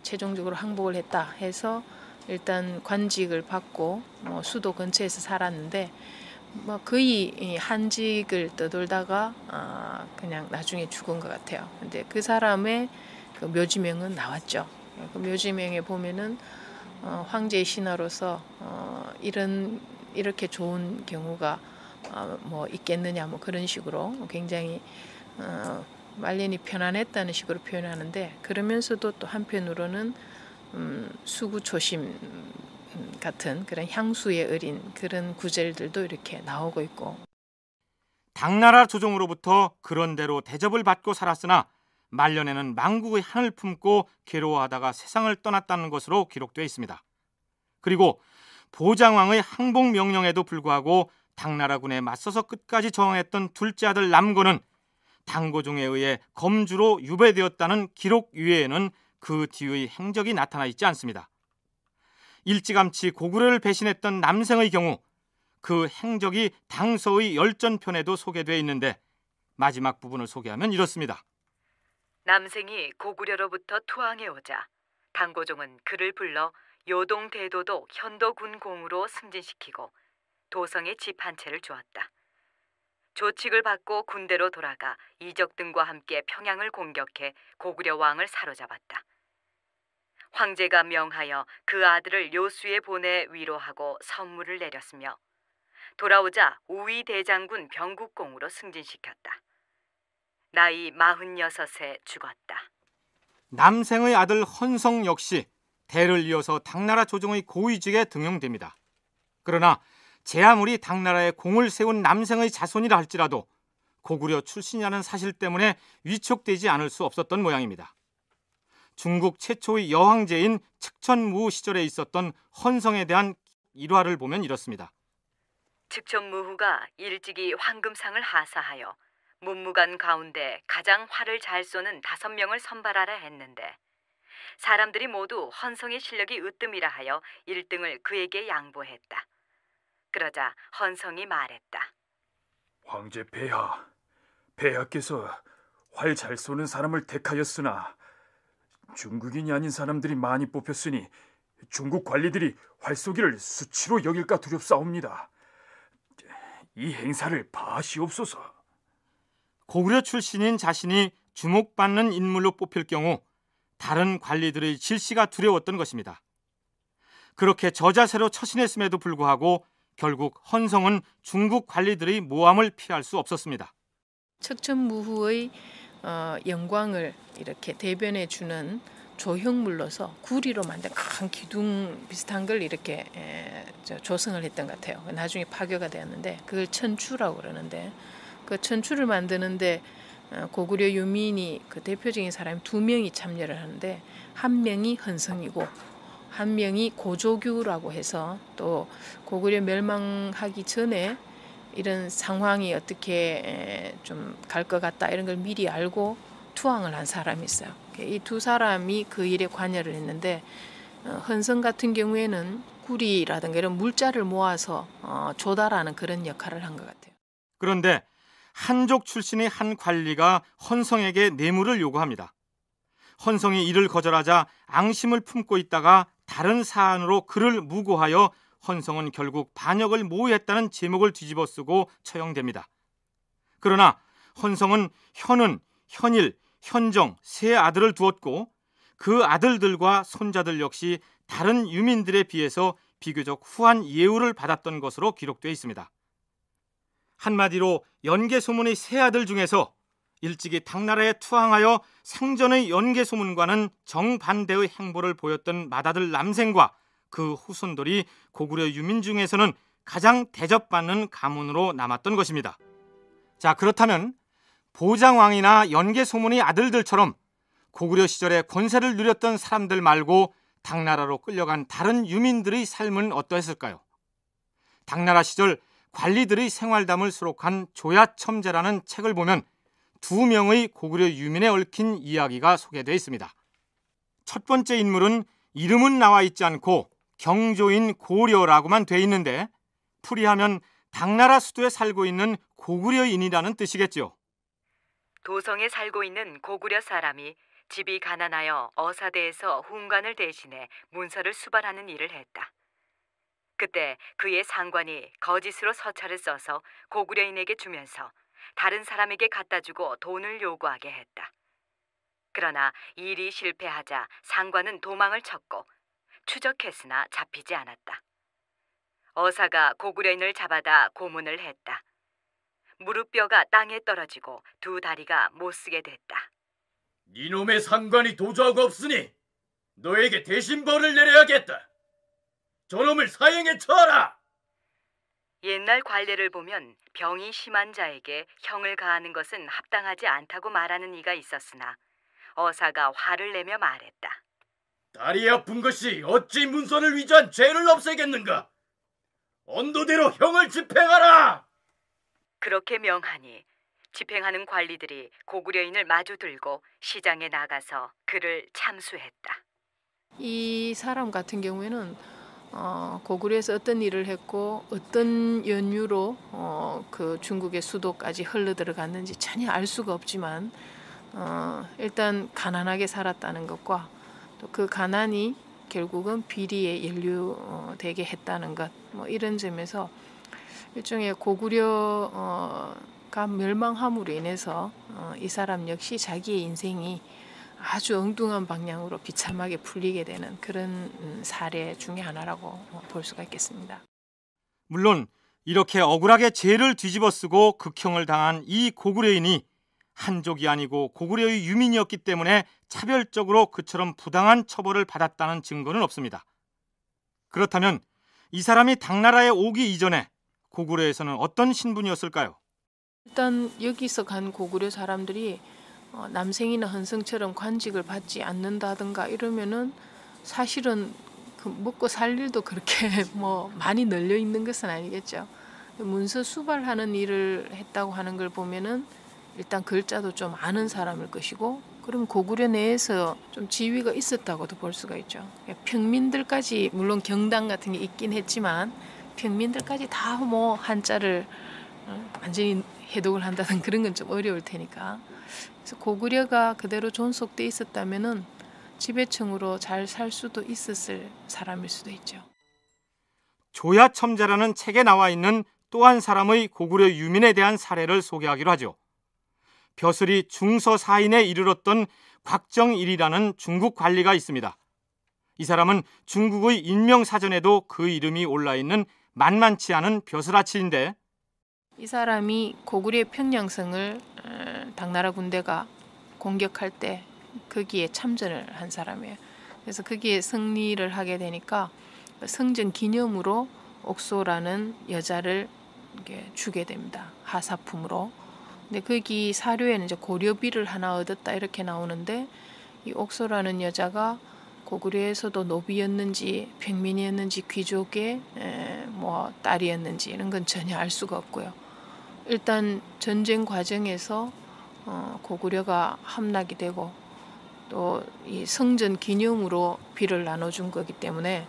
최종적으로 항복을 했다 해서 일단 관직을 받고 수도 근처에서 살았는데 거의 한직을 떠돌다가 그냥 나중에 죽은 것 같아요. 근데 그 사람의 그 묘지명은 나왔죠. 그 묘지명에 보면은 황제의 신하로서 이렇게 좋은 경우가 있겠느냐 그런 식으로 굉장히 말년이 편안했다는 식으로 표현하는데, 그러면서도 또 한편으로는 수구초심 같은 그런 향수에 어린 그런 구절들도 이렇게 나오고 있고, 당나라 조정으로부터 그런대로 대접을 받고 살았으나 말년에는 망국의 한을 품고 괴로워하다가 세상을 떠났다는 것으로 기록되어 있습니다. 그리고 보장왕의 항복 명령에도 불구하고 당나라군에 맞서서 끝까지 저항했던 둘째 아들 남고는 당고종에 의해 검주로 유배되었다는 기록 위에는 그 뒤의 행적이 나타나 있지 않습니다. 일찌감치 고구려를 배신했던 남생의 경우 그 행적이 당서의 열전편에도 소개되어 있는데 마지막 부분을 소개하면 이렇습니다. 남생이 고구려로부터 투항해 오자 당고종은 그를 불러 요동 대도도 현도군공으로 승진시키고 도성에 집 한 채를 주었다. 조칙을 받고 군대로 돌아가 이적 등과 함께 평양을 공격해 고구려 왕을 사로잡았다. 황제가 명하여 그 아들을 요수에 보내 위로하고 선물을 내렸으며 돌아오자 우위 대장군 병국공으로 승진시켰다. 나이 46에 죽었다. 남생의 아들 헌성 역시 대를 이어서 당나라 조정의 고위직에 등용됩니다. 그러나 제 아무리 당나라에 공을 세운 남생의 자손이라 할지라도 고구려 출신이라는 사실 때문에 위촉되지 않을 수 없었던 모양입니다. 중국 최초의 여황제인 측천무후 시절에 있었던 헌성에 대한 일화를 보면 이렇습니다. 측천무후가 일찍이 황금상을 하사하여 문무관 가운데 가장 활을 잘 쏘는 5명을 선발하라 했는데 사람들이 모두 헌성의 실력이 으뜸이라 하여 1등을 그에게 양보했다. 그러자 헌성이 말했다. 황제 폐하, 폐하께서 활 잘 쏘는 사람을 택하였으나 중국인이 아닌 사람들이 많이 뽑혔으니 중국 관리들이 활 쏘기를 수치로 여길까 두렵사옵니다. 이 행사를 봐시옵소서. 고구려 출신인 자신이 주목받는 인물로 뽑힐 경우 다른 관리들의 질시가 두려웠던 것입니다. 그렇게 저자세로 처신했음에도 불구하고 결국 헌성은 중국 관리들의 모함을 피할 수 없었습니다. 측천무후의 영광을 이렇게 대변해 주는 조형물로서 구리로 만든 큰 기둥 비슷한 걸 이렇게 조성을 했던 것 같아요. 나중에 파괴가 되었는데 그걸 천추라고 그러는데 그 천추를 만드는데 고구려 유민이 그 대표적인 사람이 2명이 참여를 하는데 한 명이 헌성이고 한 명이 고조규라고 해서 또 고구려 멸망하기 전에 이런 상황이 어떻게 좀 갈 것 같다 이런 걸 미리 알고 투항을 한 사람이 있어요. 이 2 사람이 그 일에 관여를 했는데 헌성 같은 경우에는 구리라든가 이런 물자를 모아서 조달하는 그런 역할을 한 것 같아요. 그런데 한족 출신의 한 관리가 헌성에게 뇌물을 요구합니다. 헌성이 이를 거절하자 앙심을 품고 있다가 다른 사안으로 그를 무고하여 헌성은 결국 반역을 모의했다는 제목을 뒤집어 쓰고 처형됩니다. 그러나 헌성은 현은, 현일, 현정 3 아들을 두었고 그 아들들과 손자들 역시 다른 유민들에 비해서 비교적 후한 예우를 받았던 것으로 기록되어 있습니다. 한마디로 연개소문의 3 아들 중에서 일찍이 당나라에 투항하여 생전의 연개소문과는 정반대의 행보를 보였던 맏아들 남생과 그 후손들이 고구려 유민 중에서는 가장 대접받는 가문으로 남았던 것입니다. 자, 그렇다면 보장왕이나 연개소문의 아들들처럼 고구려 시절에 권세를 누렸던 사람들 말고 당나라로 끌려간 다른 유민들의 삶은 어떠했을까요? 당나라 시절 관리들의 생활담을 수록한 조야첨제라는 책을 보면 2명의 고구려 유민에 얽힌 이야기가 소개되어 있습니다. 첫 번째 인물은 이름은 나와 있지 않고 경조인 고려라고만 돼 있는데 풀이하면 당나라 수도에 살고 있는 고구려인이라는 뜻이겠죠. 도성에 살고 있는 고구려 사람이 집이 가난하여 어사대에서 훈관을 대신해 문서를 수발하는 일을 했다. 그때 그의 상관이 거짓으로 서찰을 써서 고구려인에게 주면서 다른 사람에게 갖다 주고 돈을 요구하게 했다. 그러나 일이 실패하자 상관은 도망을 쳤고 추적했으나 잡히지 않았다. 어사가 고구려인을 잡아다 고문을 했다. 무릎뼈가 땅에 떨어지고 2 다리가 못쓰게 됐다. 이놈의 상관이 도저하고 없으니 너에게 대신 벌을 내려야겠다. 저놈을 사형에 처하라. 옛날 관례를 보면 병이 심한 자에게 형을 가하는 것은 합당하지 않다고 말하는 이가 있었으나 어사가 화를 내며 말했다. 다리 아픈 것이 어찌 문서를 위조한 죄를 없애겠는가? 언도대로 형을 집행하라. 그렇게 명하니 집행하는 관리들이 고구려인을 마주 들고 시장에 나가서 그를 참수했다. 이 사람 같은 경우에는 고구려에서 어떤 일을 했고 어떤 연유로 그 중국의 수도까지 흘러 들어갔는지 전혀 알 수가 없지만 일단 가난하게 살았다는 것과 또 그 가난이 결국은 비리에 연루되게 했다는 것, 뭐 이런 점에서 일종의 고구려가 멸망함으로 인해서 이 사람 역시 자기의 인생이 아주 엉뚱한 방향으로 비참하게 풀리게 되는 그런 사례 중에 하나라고 볼 수가 있겠습니다. 물론 이렇게 억울하게 죄를 뒤집어쓰고 극형을 당한 이 고구려인이 한족이 아니고 고구려의 유민이었기 때문에 차별적으로 그처럼 부당한 처벌을 받았다는 증거는 없습니다. 그렇다면 이 사람이 당나라에 오기 이전에 고구려에서는 어떤 신분이었을까요? 일단 여기서 간 고구려 사람들이 남생이나 헌성처럼 관직을 받지 않는다든가 이러면은 사실은 그 먹고 살 일도 그렇게 뭐 많이 널려 있는 것은 아니겠죠. 문서 수발하는 일을 했다고 하는 걸 보면은 일단 글자도 좀 아는 사람일 것이고, 그럼 고구려 내에서 좀 지위가 있었다고도 볼 수가 있죠. 평민들까지, 물론 경당 같은 게 있긴 했지만 평민들까지 다 뭐 한자를 완전히 해독을 한다는 그런 건 좀 어려울 테니까. 그래서 고구려가 그대로 존속돼 있었다면은 지배층으로 잘 살 수도 있었을 사람일 수도 있죠. 조야첨자라는 책에 나와 있는 또 한 사람의 고구려 유민에 대한 사례를 소개하기로 하죠. 벼슬이 중서사인에 이르렀던 곽정일이라는 중국 관리가 있습니다. 이 사람은 중국의 인명사전에도 그 이름이 올라있는 만만치 않은 벼슬아치인데, 이 사람이 고구려 평양성을 당나라 군대가 공격할 때 거기에 참전을 한 사람이에요. 그래서 거기에 승리를 하게 되니까 승전 기념으로 옥소라는 여자를 주게 됩니다. 하사품으로. 근데 거기 사료에는 이제 고려비를 하나 얻었다 이렇게 나오는데, 이 옥소라는 여자가 고구려에서도 노비였는지 평민이었는지 귀족의 뭐 딸이었는지 이런 건 전혀 알 수가 없고요. 일단 전쟁 과정에서 고구려가 함락이 되고 또 이 성전 기념으로 비를 나눠준 거기 때문에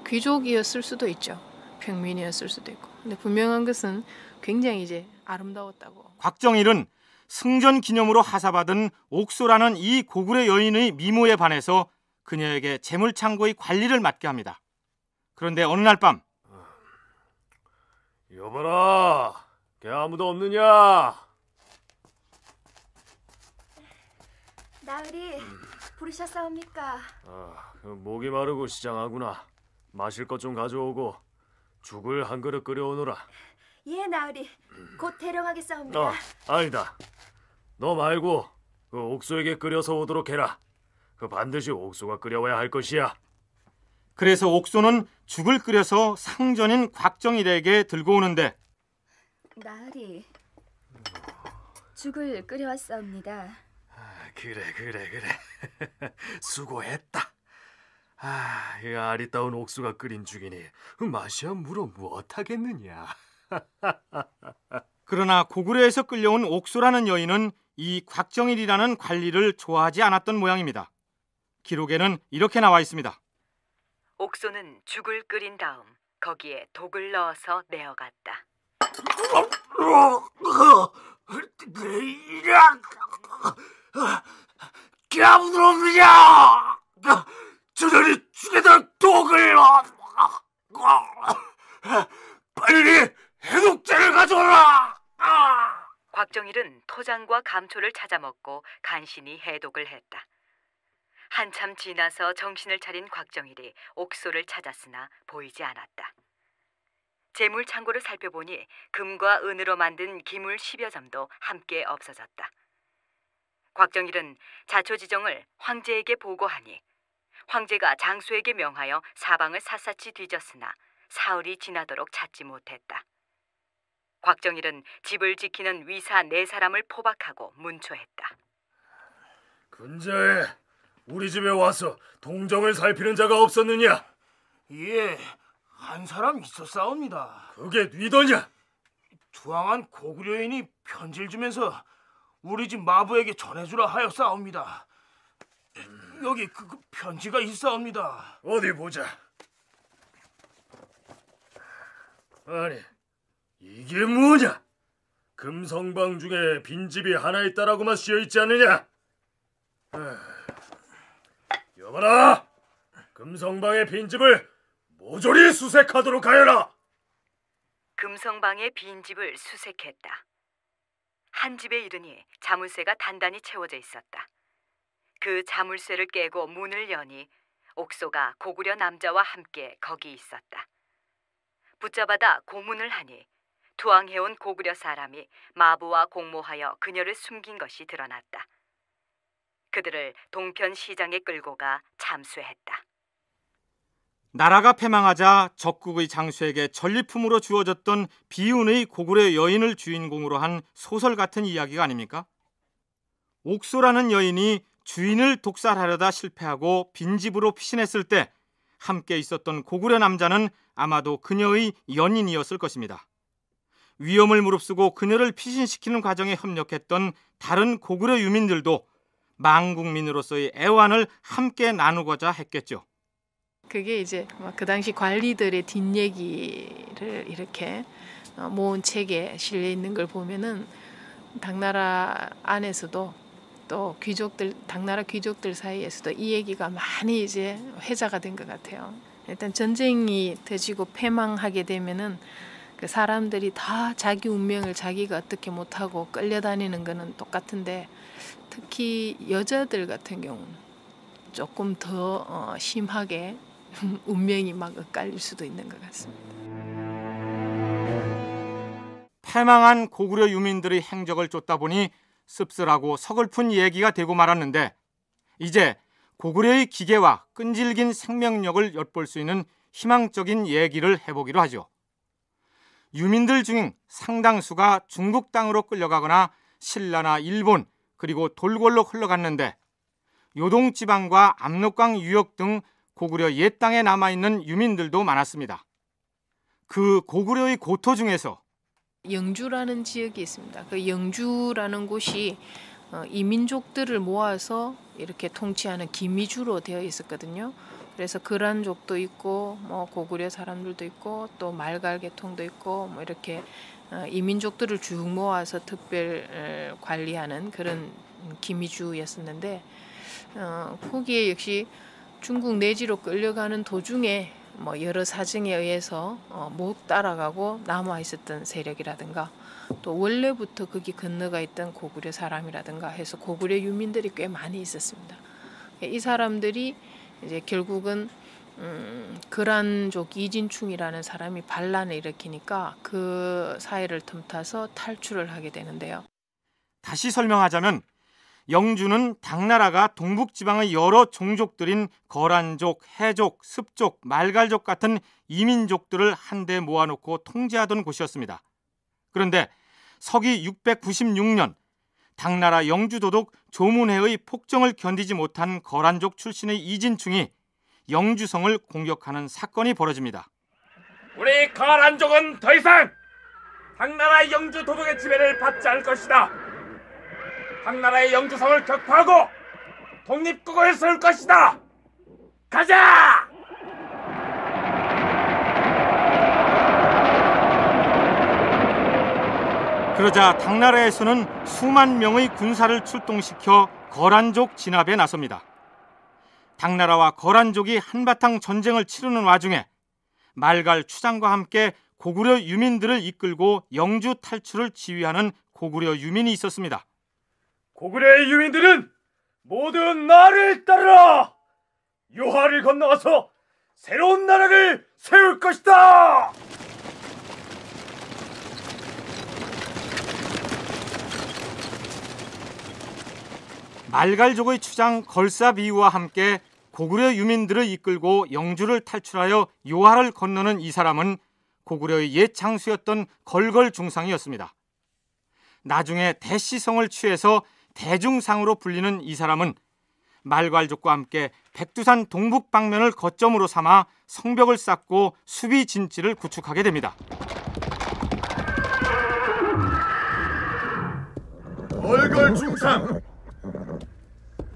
귀족이었을 수도 있죠. 평민이었을 수도 있고. 근데 분명한 것은 굉장히 이제 아름다웠다고. 곽정일은 승전 기념으로 하사받은 옥소라는 이 고구려 여인의 미모에 반해서 그녀에게 재물창고의 관리를 맡게 합니다. 그런데 어느 날 밤, 여봐라, 걔 아무도 없느냐? 나으리, 부르셨사옵니까? 목이 마르고 시장하구나. 마실 것 좀 가져오고 죽을 한 그릇 끓여오너라. 예, 나으리, 곧 대령하겠사옵니다. 아니다. 너 말고 그 옥소에게 끓여서 오도록 해라. 그 반드시 옥소가 끓여와야 할 것이야. 그래서 옥소는 죽을 끓여서 상전인 곽정일에게 들고 오는데, 나으리, 죽을 끓여왔사옵니다. 그래. 수고했다. 이 아리따운 옥수가 끓인 죽이니 맛이야 물어 무엇하겠느냐. 그러나 고구려에서 끌려온 옥소라는 여인은 이 곽정일이라는 관리를 좋아하지 않았던 모양입니다. 기록에는 이렇게 나와 있습니다. 옥소는 죽을 끓인 다음 거기에 독을 넣어서 내어갔다. 아무도 없느냐? 저들이 죽에다 독을 빨리 해독제를 가져오라. 곽정일은 토장과 감초를 찾아 먹고 간신히 해독을 했다. 한참 지나서 정신을 차린 곽정일이 옥소를 찾았으나 보이지 않았다. 재물 창고를 살펴보니 금과 은으로 만든 기물 10여 점도 함께 없어졌다. 곽정일은 자초지정을 황제에게 보고하니 황제가 장수에게 명하여 사방을 샅샅이 뒤졌으나 사흘이 지나도록 찾지 못했다. 곽정일은 집을 지키는 위사 4사람을 포박하고 문초했다. 근자에 우리 집에 와서 동정을 살피는 자가 없었느냐? 예, 한 사람 있었사옵니다. 그게 뉘더냐? 투항한 고구려인이 편지를 주면서 우리 집 마부에게 전해주라 하였사옵니다. 여기 그 편지가 있사옵니다. 어디 보자. 아니, 이게 뭐냐? 금성방 중에 빈집이 하나 있다라고만 쓰여있지 않느냐? 여봐라! 금성방의 빈집을 모조리 수색하도록 하여라! 금성방의 빈집을 수색했다. 한 집에 이르니 자물쇠가 단단히 채워져 있었다. 그 자물쇠를 깨고 문을 여니 옥소가 고구려 남자와 함께 거기 있었다. 붙잡아다 고문을 하니 투항해온 고구려 사람이 마부와 공모하여 그녀를 숨긴 것이 드러났다. 그들을 동편 시장에 끌고 가 참수했다. 나라가 패망하자 적국의 장수에게 전리품으로 주어졌던 비운의 고구려 여인을 주인공으로 한 소설 같은 이야기가 아닙니까? 옥소라는 여인이 주인을 독살하려다 실패하고 빈집으로 피신했을 때 함께 있었던 고구려 남자는 아마도 그녀의 연인이었을 것입니다. 위험을 무릅쓰고 그녀를 피신시키는 과정에 협력했던 다른 고구려 유민들도 망국민으로서의 애환을 함께 나누고자 했겠죠. 그게 이제 그 당시 관리들의 뒷얘기를 이렇게 모은 책에 실려 있는 걸 보면은 당나라 안에서도 또 귀족들, 당나라 귀족들 사이에서도 이 얘기가 많이 이제 회자가 된 것 같아요. 일단 전쟁이 터지고 패망하게 되면은 그 사람들이 다 자기 운명을 자기가 어떻게 못하고 끌려다니는 거는 똑같은데 특히 여자들 같은 경우는 조금 더 심하게 운명이 막 엇갈릴 수도 있는 것 같습니다. 패망한 고구려 유민들의 행적을 쫓다 보니 씁쓸하고 서글픈 얘기가 되고 말았는데 이제 고구려의 기계와 끈질긴 생명력을 엿볼 수 있는 희망적인 얘기를 해보기로 하죠. 유민들 중 상당수가 중국 땅으로 끌려가거나 신라나 일본 그리고 돌궐로 흘러갔는데 요동지방과 압록강 유역 등 고구려 옛 땅에 남아있는 유민들도 많았습니다. 그 고구려의 고토 중에서 영주라는 지역이 있습니다. 그 영주라는 곳이 이민족들을 모아서 이렇게 통치하는 기미주로 되어 있었거든요. 그래서 거란족도 있고 뭐 고구려 사람들도 있고 또 말갈 계통도 있고 뭐 이렇게 이민족들을 쭉 모아서 특별 관리하는 그런 기미주였었는데 거기에 역시 중국 내지로 끌려가는 도중에 뭐 여러 사정에 의해서 못 따라가고 남아 있었던 세력이라든가 또 원래부터 거기 건너가 있던 고구려 사람이라든가 해서 고구려 유민들이 꽤 많이 있었습니다. 이 사람들이 이제 결국은 거란족 이진충이라는 사람이 반란을 일으키니까 그 사이를 틈타서 탈출을 하게 되는데요. 다시 설명하자면 영주는 당나라가 동북지방의 여러 종족들인 거란족, 해족, 습족, 말갈족 같은 이민족들을 한데 모아놓고 통제하던 곳이었습니다. 그런데 서기 696년 당나라 영주도독 조문회의 폭정을 견디지 못한 거란족 출신의 이진충이 영주성을 공격하는 사건이 벌어집니다. 우리 거란족은 더 이상 당나라 영주도독의 지배를 받지 않을 것이다. 당나라의 영주성을 격파하고 독립국을 세울 것이다. 가자! 그러자 당나라에서는 수만 명의 군사를 출동시켜 거란족 진압에 나섭니다. 당나라와 거란족이 한바탕 전쟁을 치르는 와중에 말갈 추장과 함께 고구려 유민들을 이끌고 영주 탈출을 지휘하는 고구려 유민이 있었습니다. 고구려의 유민들은 모두 나를 따르라! 요하를 건너가서 새로운 나라를 세울 것이다! 말갈족의 추장 걸사비우와 함께 고구려 유민들을 이끌고 영주를 탈출하여 요하를 건너는 이 사람은 고구려의 옛 장수였던 걸걸중상이었습니다. 나중에 대시성을 취해서 대중상으로 불리는 이 사람은 말갈족과 함께 백두산 동북 방면을 거점으로 삼아 성벽을 쌓고 수비 진지를 구축하게 됩니다. 걸걸중상!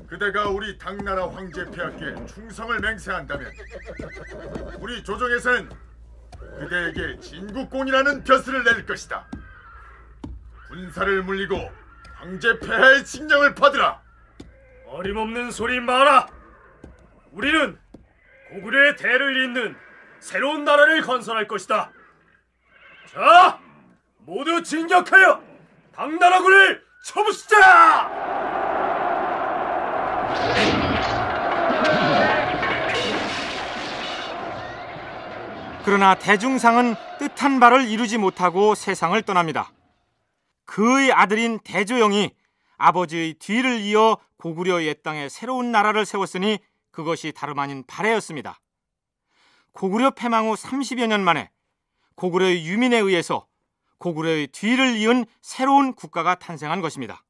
그대가 우리 당나라 황제 폐하께 충성을 맹세한다면 우리 조정에서는 그대에게 진국공이라는 벼슬을 낼 것이다. 군사를 물리고 황제 폐하의 칙령을 받으라. 어림없는 소리 마라. 우리는 고구려의 대를 잇는 새로운 나라를 건설할 것이다. 자, 모두 진격하여 당나라군을 쳐부수자! 그러나 대중상은 뜻한 바를 이루지 못하고 세상을 떠납니다. 그의 아들인 대조영이 아버지의 뒤를 이어 고구려 옛 땅에 새로운 나라를 세웠으니 그것이 다름 아닌 발해였습니다. 고구려 패망 후 30여 년 만에 고구려의 유민에 의해서 고구려의 뒤를 이은 새로운 국가가 탄생한 것입니다.